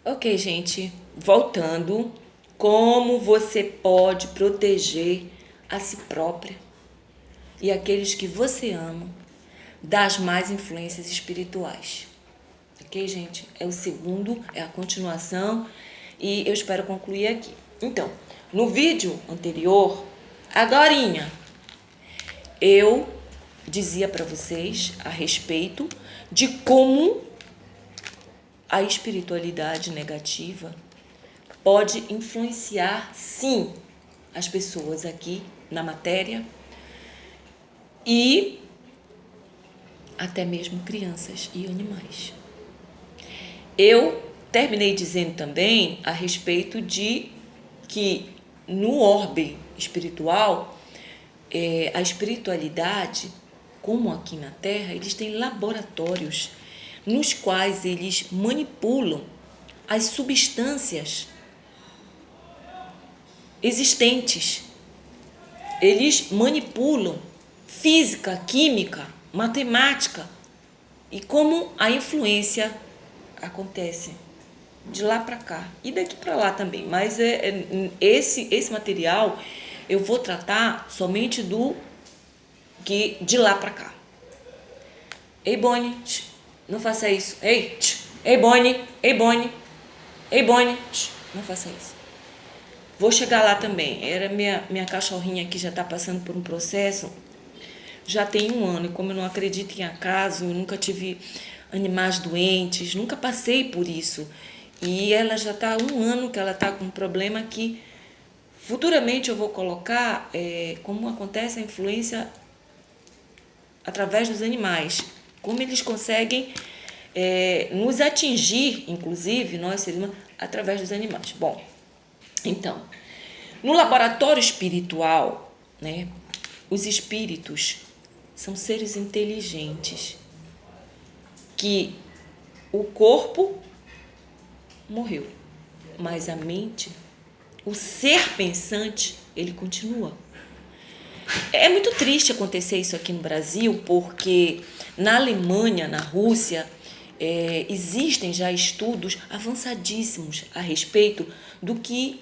Ok, gente, voltando, como você pode proteger a si própria e aqueles que você ama das más influências espirituais? Ok, gente? É o segundo, é a continuação e eu espero concluir aqui. Então, no vídeo anterior, agorinha, eu dizia para vocês a respeito de como a espiritualidade negativa pode influenciar, sim, as pessoas aqui na matéria e até mesmo crianças e animais. Eu terminei dizendo também a respeito de que no orbe espiritual, a espiritualidade, como aqui na Terra, eles têm laboratórios nos quais eles manipulam as substâncias existentes. Eles manipulam física, química, matemática e como a influência acontece de lá para cá e daqui para lá também. Mas esse material eu vou tratar somente do que de lá para cá. Ei, Bonnie, não faça isso. Ei, Bonnie, ei, Bonnie, ei, Bonnie, não faça isso. Vou chegar lá também. Era minha cachorrinha que já está passando por um processo. Já tem 1 ano, e como eu não acredito em acaso, eu nunca tive animais doentes, nunca passei por isso. E ela já está há 1 ano que ela está com um problema que futuramente eu vou colocar como acontece a influência através dos animais. Como eles conseguem nos atingir, inclusive, nós seres humanos, através dos animais. Bom, então, no laboratório espiritual, né, os espíritos são seres inteligentes que o corpo morreu, mas a mente, o ser pensante, ele continua. É muito triste acontecer isso aqui no Brasil, porque na Alemanha, na Rússia, existem já estudos avançadíssimos a respeito do que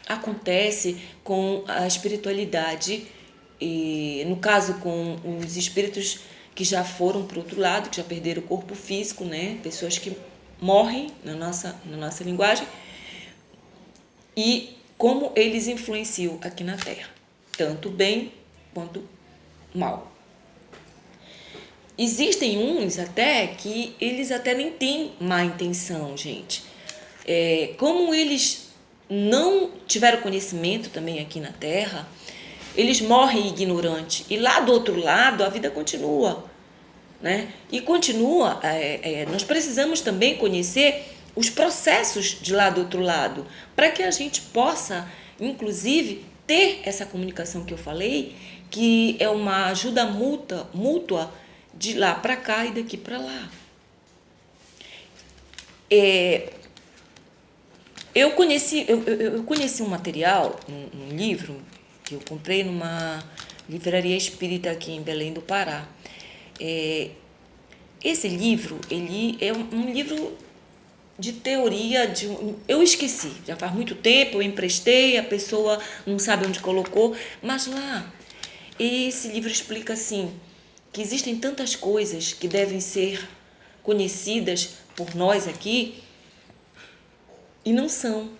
acontece com a espiritualidade, e, no caso com os espíritos que já foram para o outro lado, que já perderam o corpo físico, né? Pessoas que morrem na nossa linguagem, e como eles influenciam aqui na Terra, tanto bem quanto mal. Existem uns até que eles até nem têm má intenção, gente. Como eles não tiveram conhecimento também aqui na Terra, eles morrem ignorantes. E lá do outro lado a vida continua, né? E continua, nós precisamos também conhecer os processos de lá do outro lado, para que a gente possa, inclusive, ter essa comunicação que eu falei, que é uma ajuda mútua de lá para cá e daqui para lá. Eu conheci um material, um livro, que eu comprei numa livraria espírita aqui em Belém do Pará. Esse livro, ele é um livro de teoria, eu esqueci, já faz muito tempo, eu emprestei, a pessoa não sabe onde colocou, mas lá, esse livro explica assim, que existem tantas coisas que devem ser conhecidas por nós aqui, e não são.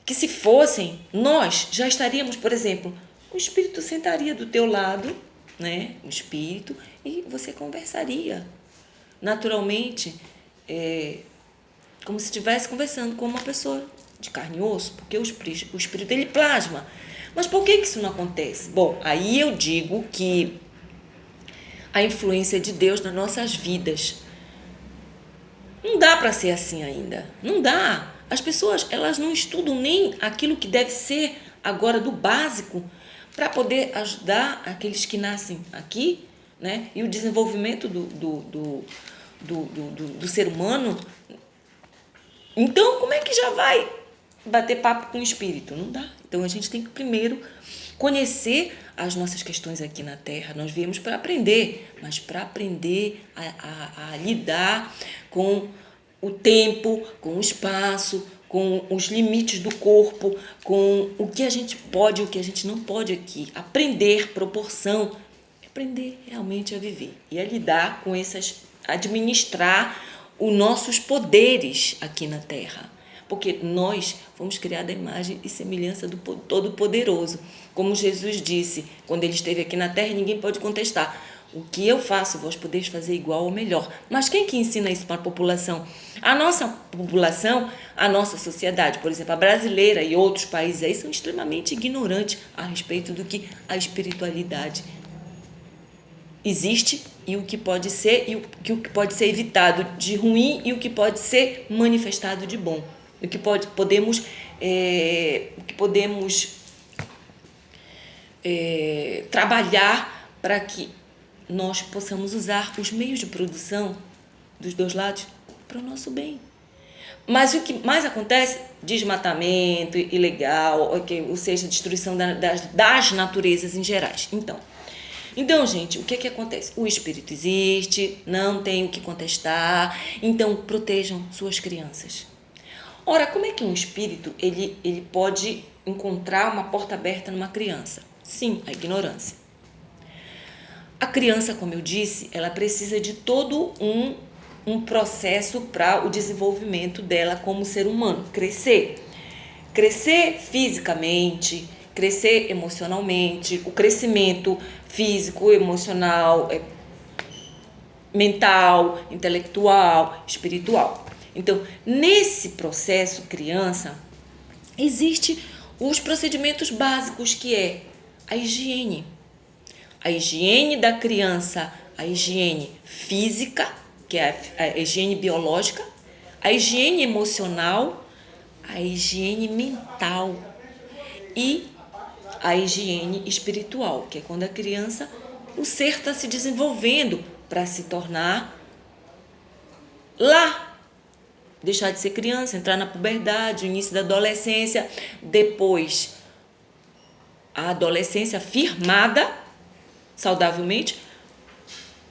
Que se fossem, nós já estaríamos, por exemplo, o espírito sentaria do teu lado, né? O espírito, e você conversaria naturalmente, como se estivesse conversando com uma pessoa de carne e osso, porque o espírito ele plasma. Mas por que isso não acontece? Bom, aí eu digo que a influência de Deus nas nossas vidas não dá para ser assim ainda. Não dá. As pessoas, elas não estudam nem aquilo que deve ser agora do básico para poder ajudar aqueles que nascem aqui, né? E o desenvolvimento do ser humano. Então, como é que já vai bater papo com o espírito? Não dá. Então, a gente tem que primeiro conhecer as nossas questões aqui na Terra. Nós viemos para aprender, mas para aprender a lidar com o tempo, com o espaço, com os limites do corpo, com o que a gente pode e o que a gente não pode aqui. Aprender proporção, aprender realmente a viver e a lidar com administrar os nossos poderes aqui na Terra. Porque nós fomos criados à imagem e semelhança do Todo-Poderoso. Como Jesus disse, quando ele esteve aqui na Terra, ninguém pode contestar. O que eu faço, vós podeis fazer igual ou melhor. Mas quem que ensina isso para a população? A nossa população, a nossa sociedade, por exemplo, a brasileira e outros países aí, são extremamente ignorantes a respeito do que a espiritualidade existe e o que pode ser e o que pode ser evitado de ruim e o que pode ser manifestado de bom. O que podemos trabalhar para que nós possamos usar os meios de produção dos dois lados para o nosso bem. Mas o que mais acontece? Desmatamento ilegal, ou seja, destruição das naturezas em gerais. Então, gente, o que acontece? O espírito existe, não tem o que contestar, então protejam suas crianças. Ora, como é que um espírito ele pode encontrar uma porta aberta numa criança? Sim, a ignorância. A criança, como eu disse, ela precisa de todo um processo para o desenvolvimento dela como ser humano, crescer fisicamente, crescer emocionalmente, o crescimento físico, emocional, mental, intelectual, espiritual. Então, nesse processo criança, existem os procedimentos básicos, que é a higiene. A higiene da criança, a higiene física, que é a higiene biológica, a higiene emocional, a higiene mental e a higiene espiritual, que é quando a criança, o ser está se desenvolvendo para se tornar lá, deixar de ser criança, entrar na puberdade, o início da adolescência, depois a adolescência firmada saudavelmente,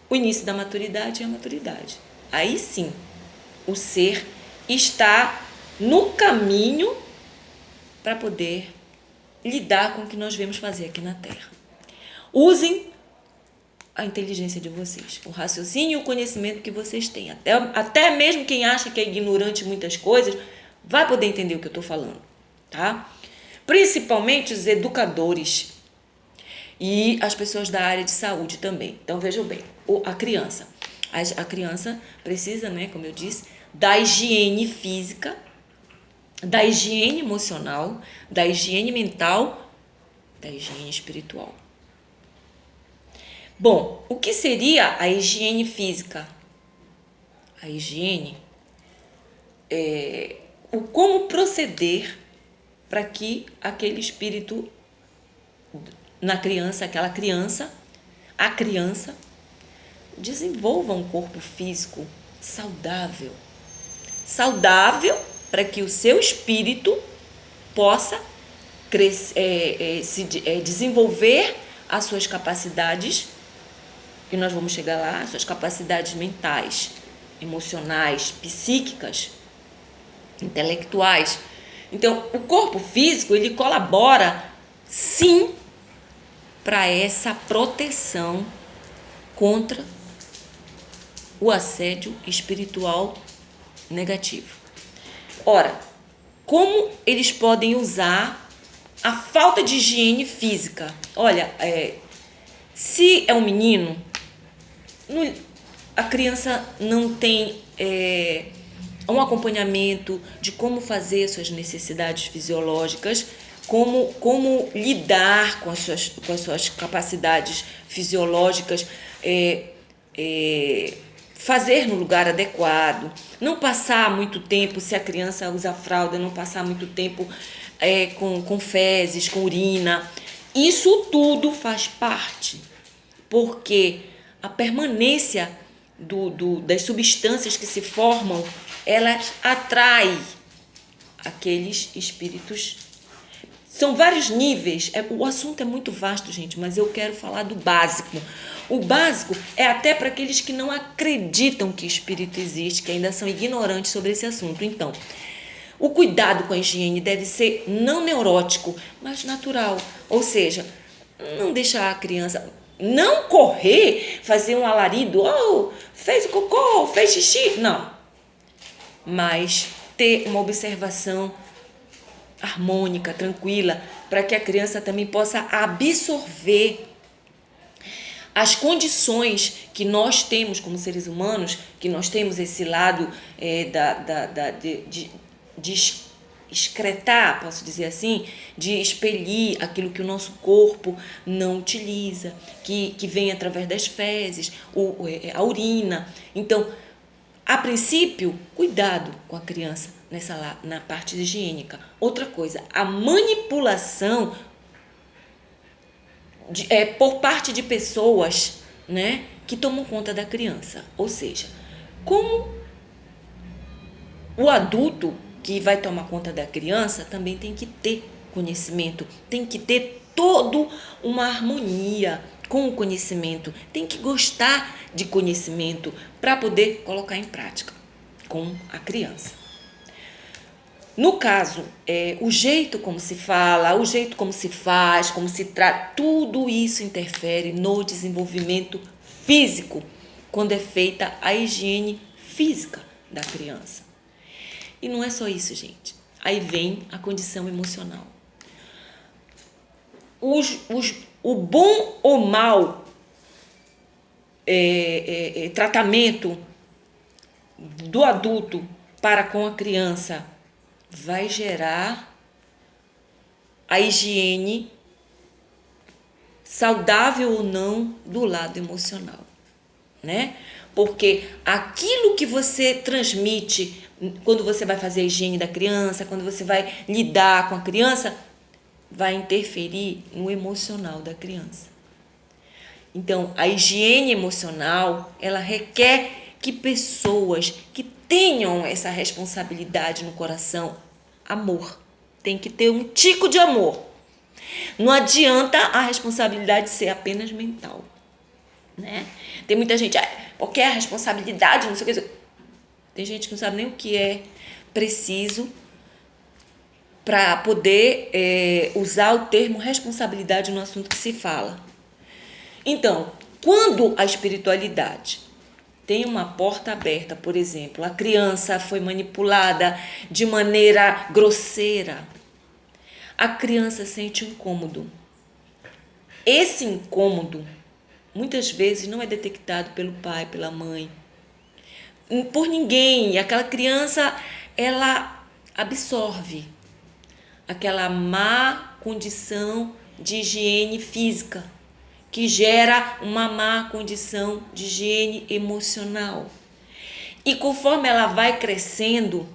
o início da maturidade e a maturidade. Aí sim, o ser está no caminho para poder lidar com o que nós vemos fazer aqui na Terra. Usem a inteligência de vocês, o raciocínio e o conhecimento que vocês têm. Até mesmo quem acha que é ignorante em muitas coisas, vai poder entender o que eu estou falando, tá? Principalmente os educadores e as pessoas da área de saúde também. Então, vejam bem, a criança. A criança precisa, né, como eu disse, da higiene física, da higiene emocional, da higiene mental, da higiene espiritual. Bom, o que seria a higiene física? A higiene é como proceder para que aquele espírito na criança, a criança desenvolva um corpo físico saudável. Saudável para que o seu espírito possa desenvolver as suas capacidades, que nós vamos chegar lá, as suas capacidades mentais, emocionais, psíquicas, intelectuais. Então, o corpo físico, ele colabora, sim, para essa proteção contra o assédio espiritual negativo. Ora, como eles podem usar a falta de higiene física? Olha, se é um menino, a criança não tem um acompanhamento de como fazer suas necessidades fisiológicas, como lidar com as suas capacidades fisiológicas, fazer no lugar adequado, não passar muito tempo, se a criança usa fralda, não passar muito tempo com fezes, com urina. Isso tudo faz parte, porque a permanência das substâncias que se formam, elas atraem aqueles espíritos São vários níveis. O assunto é muito vasto, gente, mas eu quero falar do básico. O básico é até para aqueles que não acreditam que espírito existe, que ainda são ignorantes sobre esse assunto. Então, o cuidado com a higiene deve ser não neurótico, mas natural. Ou seja, não deixar a criança, não correr, fazer um alarido, fez o cocô, fez xixi. Não. Mas ter uma observação harmônica, tranquila, para que a criança também possa absorver as condições que nós temos como seres humanos, que nós temos esse lado de excretar, posso dizer assim, de expelir aquilo que o nosso corpo não utiliza, que vem através das fezes, a urina. Então, a princípio, cuidado com a criança na parte higiênica. Outra coisa, a manipulação por parte de pessoas, né, que tomam conta da criança. Ou seja, como o adulto que vai tomar conta da criança também tem que ter conhecimento, tem que ter toda uma harmonia com o conhecimento, tem que gostar de conhecimento para poder colocar em prática com a criança. No caso, o jeito como se fala, o jeito como se faz, como se trata, tudo isso interfere no desenvolvimento físico, quando é feita a higiene física da criança. E não é só isso, gente. Aí vem a condição emocional. O bom ou mau tratamento do adulto para com a criança vai gerar a higiene saudável ou não do lado emocional, né? Porque aquilo que você transmite quando você vai fazer a higiene da criança, quando você vai lidar com a criança, vai interferir no emocional da criança. Então, a higiene emocional, ela requer que pessoas que tenham essa responsabilidade no coração, amor, tem que ter um tico de amor. Não adianta a responsabilidade ser apenas mental, né? Tem muita gente, porque a responsabilidade, não sei o que. Tem gente que não sabe nem o que é preciso para poder usar o termo responsabilidade no assunto que se fala. Então, quando a espiritualidade tem uma porta aberta, por exemplo, a criança foi manipulada de maneira grosseira, a criança sente um incômodo. Esse incômodo, muitas vezes, não é detectado pelo pai, pela mãe, por ninguém. Aquela criança, ela absorve aquela má condição de higiene física, que gera uma má condição de higiene emocional. E conforme ela vai crescendo,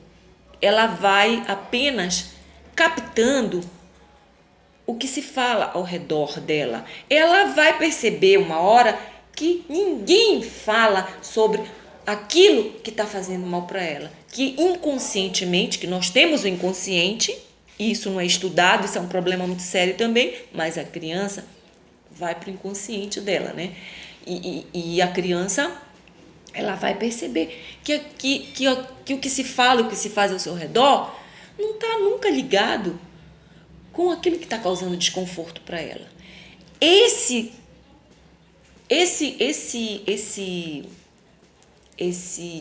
ela vai apenas captando o que se fala ao redor dela. Ela vai perceber uma hora que ninguém fala sobre aquilo que está fazendo mal para ela. Que inconscientemente, que nós temos o inconsciente, isso não é estudado, isso é um problema muito sério também, mas a criança vai para o inconsciente dela, né? E a criança, ela vai perceber que o que se fala, o que se faz ao seu redor, não está nunca ligado com aquilo que está causando desconforto para ela. Esse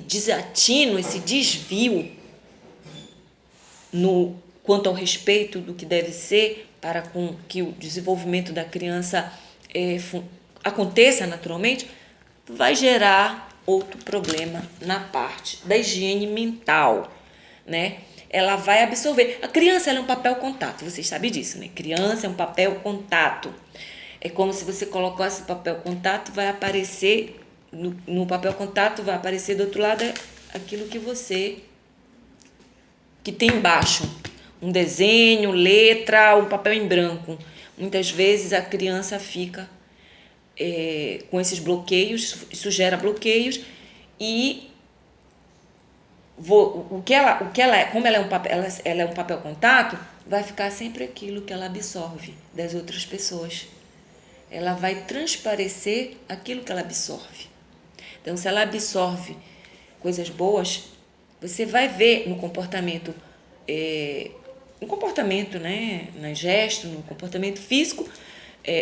desatino, esse desvio quanto ao respeito do que deve ser para com que o desenvolvimento da criança aconteça naturalmente, vai gerar outro problema na parte da higiene mental, né? Ela vai absorver. A criança, ela é um papel contato, vocês sabem disso, né? Criança é um papel contato. É como se você colocasse o papel contato, vai aparecer, no papel contato vai aparecer do outro lado aquilo que tem embaixo. Um desenho, letra, um papel em branco. Muitas vezes a criança fica com esses bloqueios, isso gera bloqueios e como ela é ela é um papel contato, vai ficar sempre aquilo que ela absorve das outras pessoas. Ela vai transparecer aquilo que ela absorve. Então, se ela absorve coisas boas, você vai ver no comportamento, né, no gesto, no comportamento físico,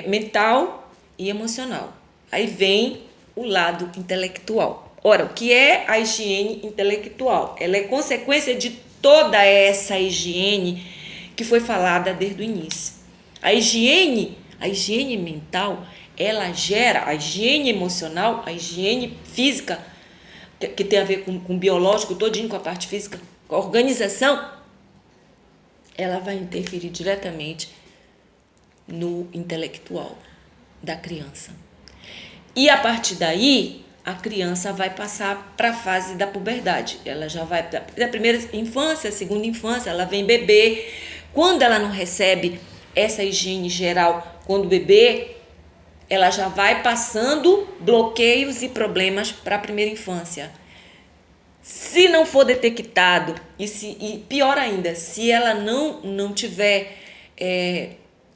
mental e emocional. Aí vem o lado intelectual. Ora, o que é a higiene intelectual? Ela é consequência de toda essa higiene que foi falada desde o início. A higiene mental, ela gera a higiene emocional, a higiene física, que tem a ver com o biológico, todinho com a parte física, com a organização, ela vai interferir diretamente no intelectual da criança. E a partir daí, a criança vai passar para a fase da puberdade. Ela já vai da primeira infância, segunda infância, ela vem bebê. Quando ela não recebe essa higiene geral, quando bebê, ela já vai passando bloqueios e problemas para a primeira infância. Se não for detectado, e pior ainda, se ela não tiver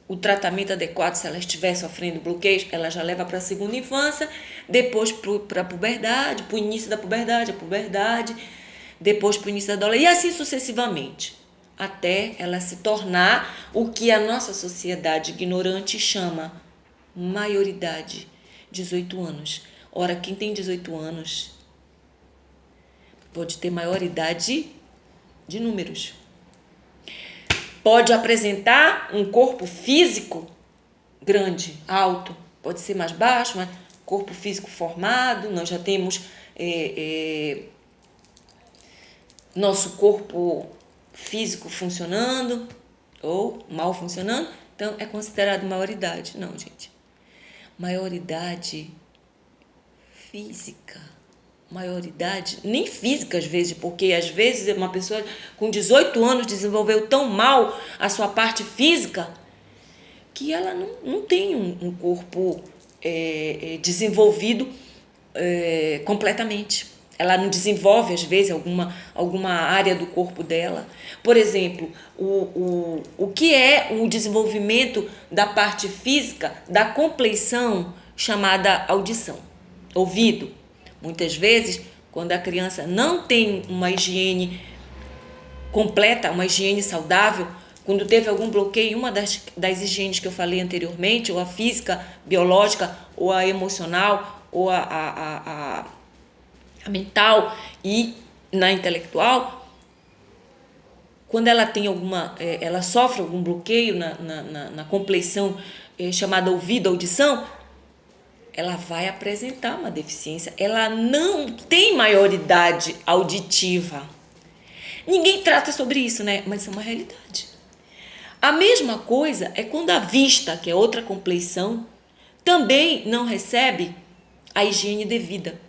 o tratamento adequado, se ela estiver sofrendo bloqueios, ela já leva para a segunda infância, depois para a puberdade, para o início da puberdade, a puberdade, depois para o início da adolescência, e assim sucessivamente, até ela se tornar o que a nossa sociedade ignorante chama maioridade, 18 anos. Ora, quem tem 18 anos pode ter maioridade de números. Pode apresentar um corpo físico grande, alto, pode ser mais baixo, mas corpo físico formado, nós já temos nosso corpo físico funcionando ou mal funcionando, então é considerado maioridade. Não, gente. Maioridade física. Maioridade, nem física às vezes, porque às vezes uma pessoa com 18 anos desenvolveu tão mal a sua parte física que ela não tem um corpo desenvolvido completamente. Ela não desenvolve às vezes alguma área do corpo dela. Por exemplo, o que é o desenvolvimento da parte física da compleição chamada audição, ouvido. Muitas vezes, quando a criança não tem uma higiene completa, uma higiene saudável, quando teve algum bloqueio, uma das higienes que eu falei anteriormente, ou a física, biológica, ou a emocional, ou a mental e na intelectual, quando ela tem ela sofre algum bloqueio na compleição chamada ouvido, audição, ela vai apresentar uma deficiência. Ela não tem maioridade auditiva. Ninguém trata sobre isso, né? Mas isso é uma realidade. A mesma coisa é quando a vista, que é outra compleição, também não recebe a higiene devida.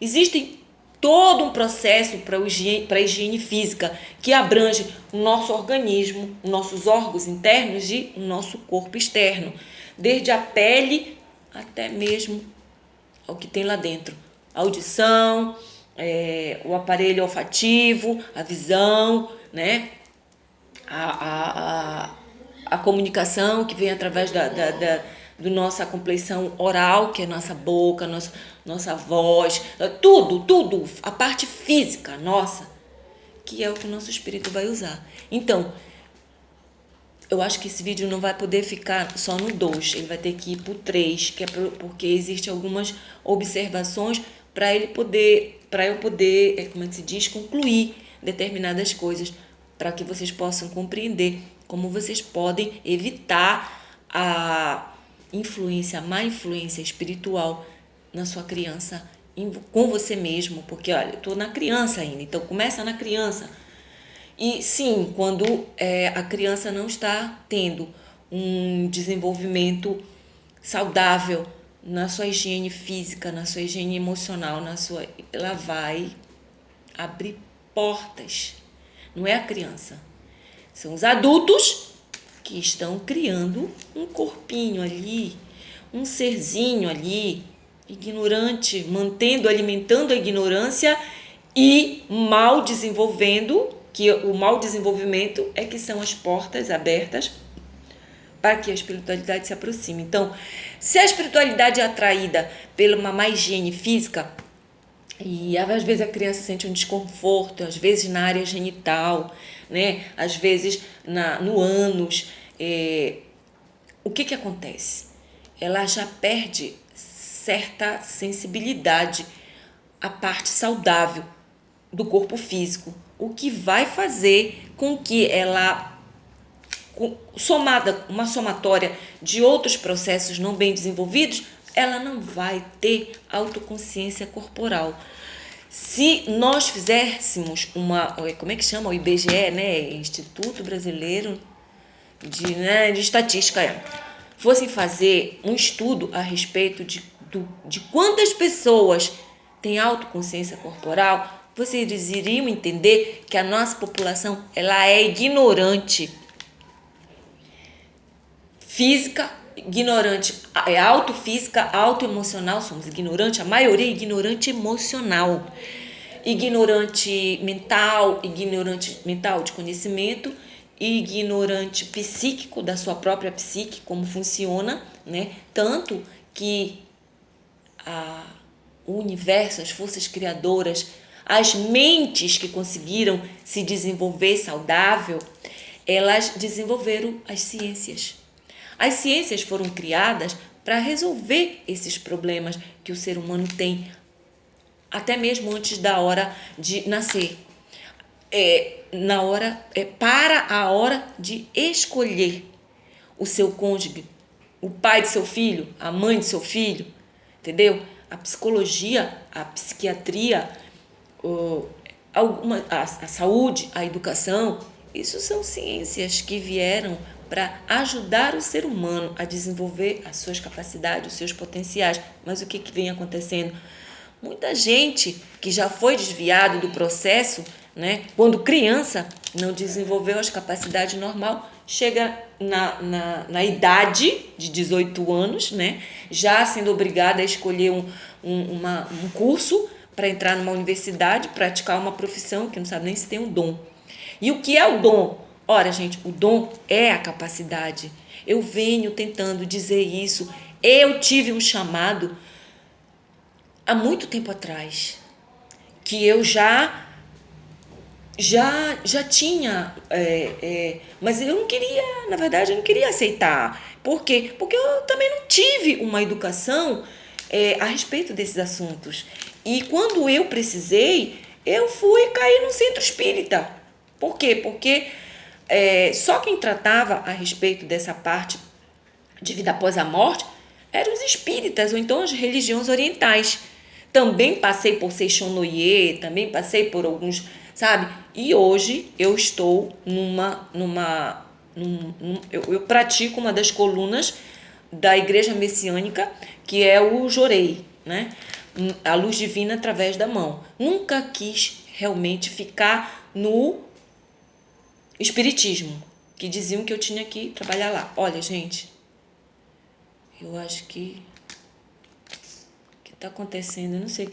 Existe todo um processo para a higiene física que abrange o nosso organismo, nossos órgãos internos e o nosso corpo externo, desde a pele até mesmo ao que tem lá dentro. A audição, o aparelho olfativo, a visão, né? A comunicação que vem através da nossa compleição oral, que é nossa boca, nossa voz, tudo, a parte física nossa, que é o que o nosso espírito vai usar. Então, eu acho que esse vídeo não vai poder ficar só no 2, ele vai ter que ir para o 3, que é porque existem algumas observações para eu poder, como é que se diz, concluir determinadas coisas, para que vocês possam compreender como vocês podem evitar a má influência espiritual na sua criança, com você mesmo, porque olha, eu estou na criança ainda, então começa na criança. E sim, quando a criança não está tendo um desenvolvimento saudável na sua higiene física, na sua higiene emocional, ela vai abrir portas. Não é a criança, são os adultos que estão criando um corpinho ali, um serzinho ali, ignorante, alimentando a ignorância e mal desenvolvendo, que o mal desenvolvimento é que são as portas abertas para que a espiritualidade se aproxime. Então, se a espiritualidade é atraída pela uma má higiene física, e às vezes a criança sente um desconforto, às vezes na área genital, né? Às vezes no ânus, o que acontece? Ela já perde certa sensibilidade à parte saudável do corpo físico, o que vai fazer com que ela, uma somatória de outros processos não bem desenvolvidos, ela não vai ter autoconsciência corporal. Se nós fizéssemos como é que chama? O IBGE, né? Instituto Brasileiro de Estatística, fossem fazer um estudo a respeito de quantas pessoas têm autoconsciência corporal, vocês iriam entender que a nossa população ela é ignorante física, ignorante autofísica, autoemocional, somos ignorantes, a maioria é ignorante emocional, ignorante mental de conhecimento, ignorante psíquico, da sua própria psique, como funciona, né? Tanto que o universo, as forças criadoras, as mentes que conseguiram se desenvolver saudável, elas desenvolveram as ciências. As ciências foram criadas para resolver esses problemas que o ser humano tem, até mesmo antes da hora de nascer. Para a hora de escolher o seu cônjuge, o pai de seu filho, a mãe de seu filho, entendeu? A psicologia, a psiquiatria, a saúde, a educação, isso são ciências que vieram para ajudar o ser humano a desenvolver as suas capacidades, os seus potenciais. Mas o que vem acontecendo? Muita gente que já foi desviado do processo, né, quando criança, não desenvolveu as capacidades normal, chega na idade de 18 anos, né, já sendo obrigada a escolher um curso para entrar numa universidade, praticar uma profissão que não sabe nem se tem um dom. E o que é o dom? Ora, gente, o dom é a capacidade. Eu venho tentando dizer isso. Eu tive um chamado há muito tempo atrás, que eu já tinha, mas eu não queria, na verdade, eu não queria aceitar. Por quê? Porque eu também não tive uma educação a respeito desses assuntos. E quando eu precisei, eu fui cair no centro espírita. Por quê? Porque só quem tratava a respeito dessa parte de vida após a morte eram os espíritas, ou então as religiões orientais. Também passei por Seixonoye, também passei por alguns, sabe? E hoje eu estou eu pratico uma das colunas da Igreja Messiânica, que é o Jorei, né? A luz divina através da mão. Nunca quis realmente ficar no espiritismo, que diziam que eu tinha que trabalhar lá. Olha, gente, eu acho que está acontecendo, eu não sei.